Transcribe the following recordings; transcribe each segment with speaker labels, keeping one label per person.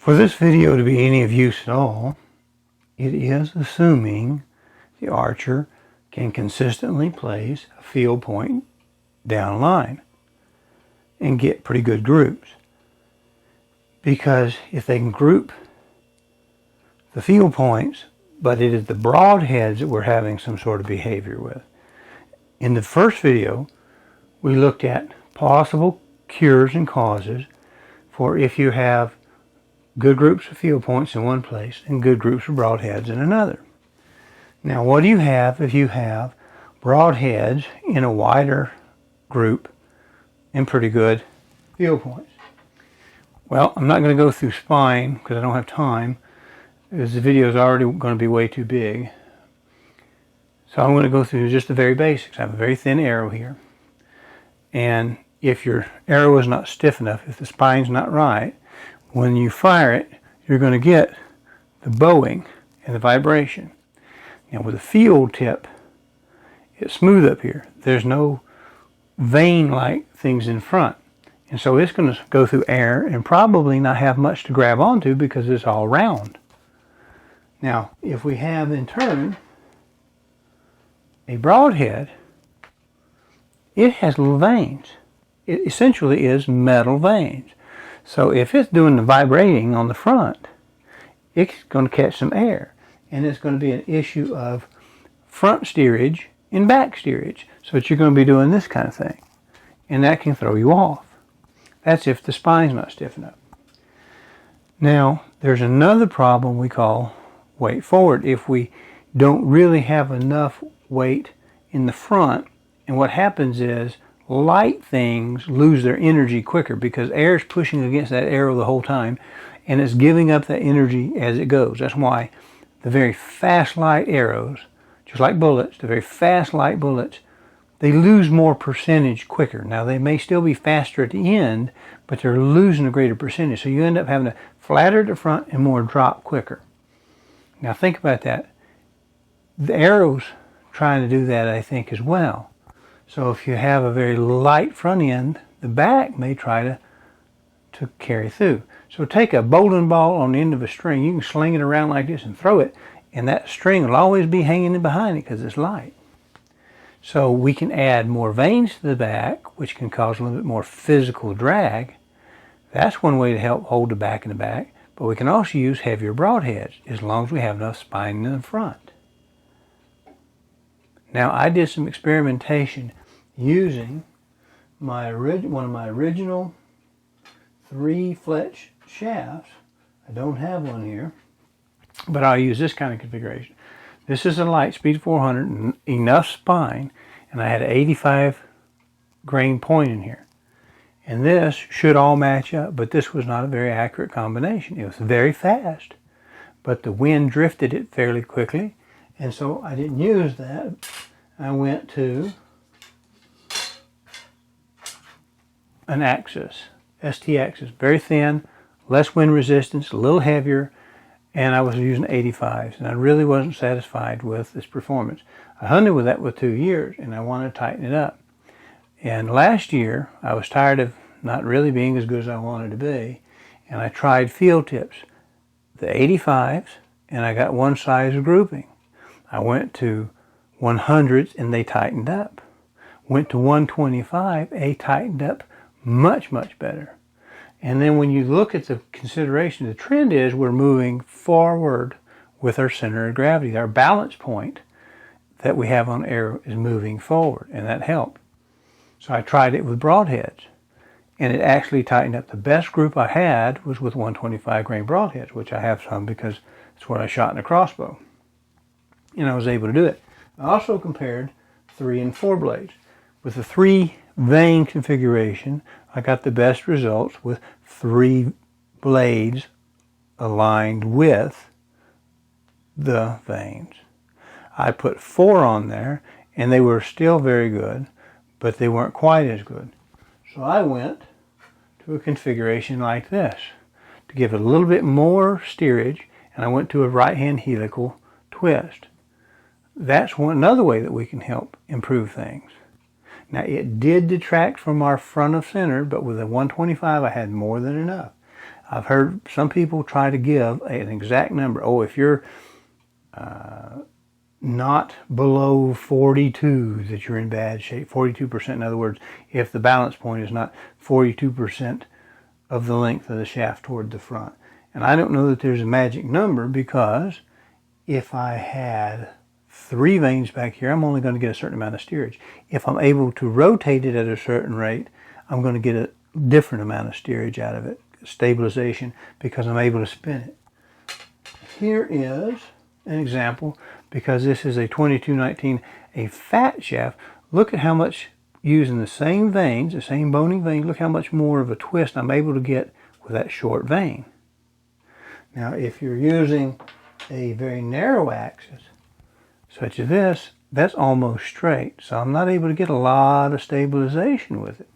Speaker 1: For this video to be any of use at all, it is assuming the archer can consistently place a field point down line and get pretty good groups. Because if they can group the field points, but it is the broadheads that we're having some sort of behavior with. In the first video, we looked at possible cures and causes for if you have good groups of field points in one place and good groups of broadheads in another. Now, what do you have if you have broadheads in a wider group and pretty good field points? Well, I'm not going to go through spine because I don't have time, because the video is already going to be way too big. So I'm going to go through just the very basics. I have a very thin arrow here. And if your arrow is not stiff enough, if the spine's not right, when you fire it, you're going to get the bowing and the vibration. Now with a field tip, it's smooth up here. There's no vein-like things in front. And so it's going to go through air and probably not have much to grab onto because it's all round. Now, if we have in turn a broadhead, it has little veins. It essentially is metal veins. So if it's doing the vibrating on the front, it's going to catch some air. And it's going to be an issue of front steerage and back steerage. So that you're going to be doing this kind of thing. And that can throw you off. That's if the spine's not stiff enough. Now, there's another problem we call weight forward. If we don't really have enough weight in the front, and what happens is light things lose their energy quicker because air is pushing against that arrow the whole time and it's giving up that energy as it goes. That's why the very fast light arrows, just like bullets, the very fast light bullets, they lose more percentage quicker. Now they may still be faster at the end, but they're losing a greater percentage. So you end up having to flatter at the front and more drop quicker. Now think about that. The arrow's trying to do that, I think, as well. So if you have a very light front end, the back may try to carry through. So take a bowling ball on the end of a string. You can sling it around like this and throw it, and that string will always be hanging in behind it because it's light. So we can add more veins to the back, which can cause a little bit more physical drag. That's one way to help hold the back in the back. But we can also use heavier broadheads as long as we have enough spine in the front. Now I did some experimentation using one of my original 3-fletch shafts. I don't have one here, but I'll use this kind of configuration. This is a Lightspeed 400, enough spine, and I had an 85 grain point in here. And this should all match up, but this was not a very accurate combination. It was very fast, but the wind drifted it fairly quickly, and so I didn't use that. I went to an axis, ST axis, very thin, less wind resistance, a little heavier, and I was using 85s, and I really wasn't satisfied with this performance. I hunted with that for 2 years, and I wanted to tighten it up. And last year, I was tired of not really being as good as I wanted to be, and I tried field tips, the 85s, and I got one size grouping. I went to 100s, and they tightened up. Went to 125, they tightened up much, much better. And then when you look at the consideration, the trend is we're moving forward with our center of gravity. Our balance point that we have on arrow is moving forward, and that helped. So I tried it with broadheads, and it actually tightened up. The best group I had was with 125 grain broadheads, which I have some because it's what I shot in a crossbow. And I was able to do it. I also compared 3 and 4 blades. With the 3 vein configuration, I got the best results with 3 blades aligned with the veins. I put 4 on there, and they were still very good, but they weren't quite as good. So I went to a configuration like this to give it a little bit more steerage, and I went to a right-hand helical twist. That's another way that we can help improve things. Now it did detract from our front of center, but with a 125 I had more than enough. I've heard some people try to give an exact number. Oh, if you're not below 42, that you're in bad shape. 42%, in other words, if the balance point is not 42% of the length of the shaft toward the front. And I don't know that there's a magic number, because if I had 3 vanes back here, I'm only going to get a certain amount of steerage. If I'm able to rotate it at a certain rate, I'm going to get a different amount of steerage out of it, stabilization, because I'm able to spin it. Here is an example, because this is a 2219, a fat shaft. Look at how much, using the same vanes, the same boning vanes, look how much more of a twist I'm able to get with that short vane. Now, if you're using a very narrow axis, such as this, that's almost straight. So I'm not able to get a lot of stabilization with it.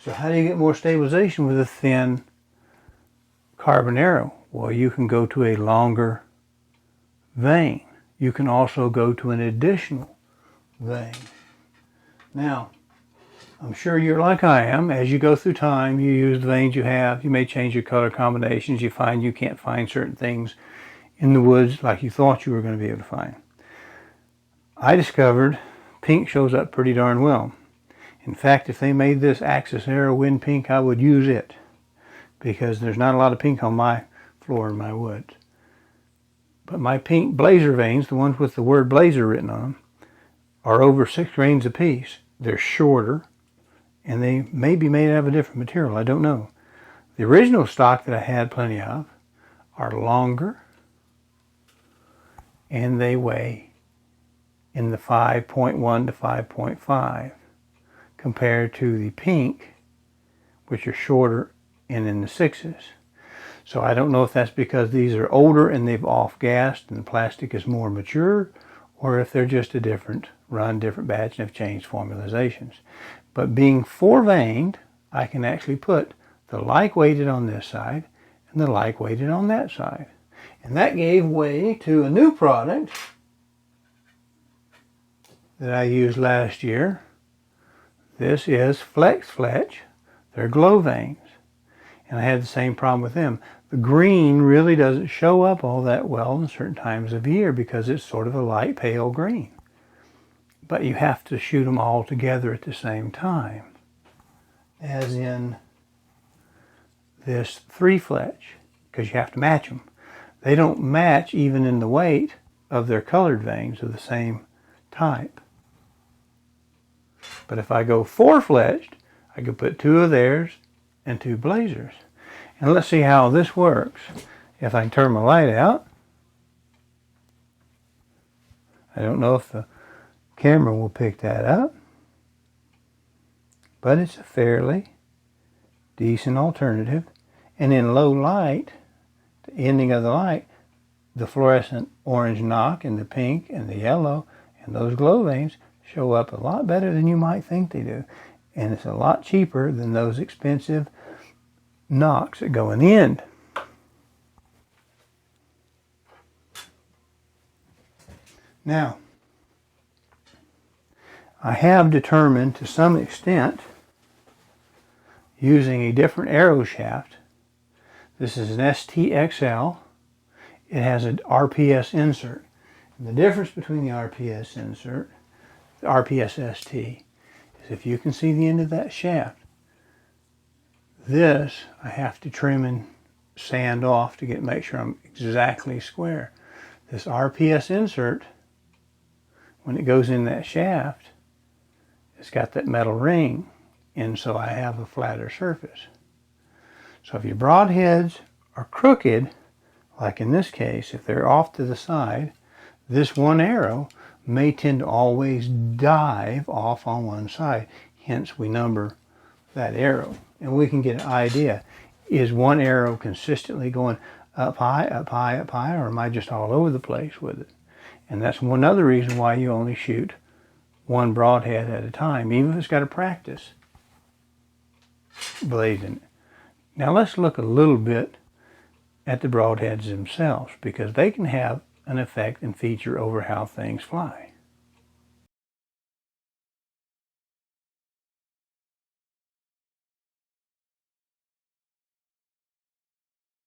Speaker 1: So how do you get more stabilization with a thin carbon arrow? Well, you can go to a longer vane. You can also go to an additional vane. Now, I'm sure you're like I am. As you go through time, you use the vanes you have. You may change your color combinations. You find you can't find certain things in the woods like you thought you were going to be able to find. I discovered pink shows up pretty darn well. In fact, if they made this axis arrow wind pink, I would use it, because there's not a lot of pink on my floor in my woods. But my pink blazer vanes, the ones with the word blazer written on them, are over 6 grains apiece. They're shorter, and they may be made out of a different material. I don't know. The original stock that I had plenty of are longer, and they weigh in the 5.1 to 5.5 compared to the pink, which are shorter and in the 6s. So I don't know if that's because these are older and they've off-gassed and the plastic is more mature, or if they're just a different run, different batch, and have changed formulations. But being 4-vaned, I can actually put the like weighted on this side and the like weighted on that side. And that gave way to a new product that I used last year. This is flex-fletch. They're glow vanes. And I had the same problem with them. The green really doesn't show up all that well in certain times of year, because it's sort of a light pale green. But you have to shoot them all together at the same time, as in this 3-fletch, because you have to match them. They don't match even in the weight of their colored vanes of the same type. But if I go 4-fletched, I could put 2 of theirs and 2 blazers. And let's see how this works. If I can turn my light out, I don't know if the camera will pick that up, but it's a fairly decent alternative. And in low light, the ending of the light, the fluorescent orange knock and the pink and the yellow and those glow vanes show up a lot better than you might think they do. And it's a lot cheaper than those expensive knocks that go in the end. Now, I have determined to some extent, using a different arrow shaft. This is an STXL. It has an RPS insert. And the difference between the RPS insert, the RPS ST, is if you can see the end of that shaft, this I have to trim and sand off to make sure I'm exactly square. This RPS insert, when it goes in that shaft, it's got that metal ring, and so I have a flatter surface. So if your broadheads are crooked, like in this case, if they're off to the side, this one arrow may tend to always dive off on one side. Hence, we number that arrow. And we can get an idea. Is one arrow consistently going up high, up high, up high, or am I just all over the place with it? And that's one other reason why you only shoot one broadhead at a time, even if it's got a practice blade in it. Now let's look a little bit at the broadheads themselves, because they can have an effect and feature over how things fly.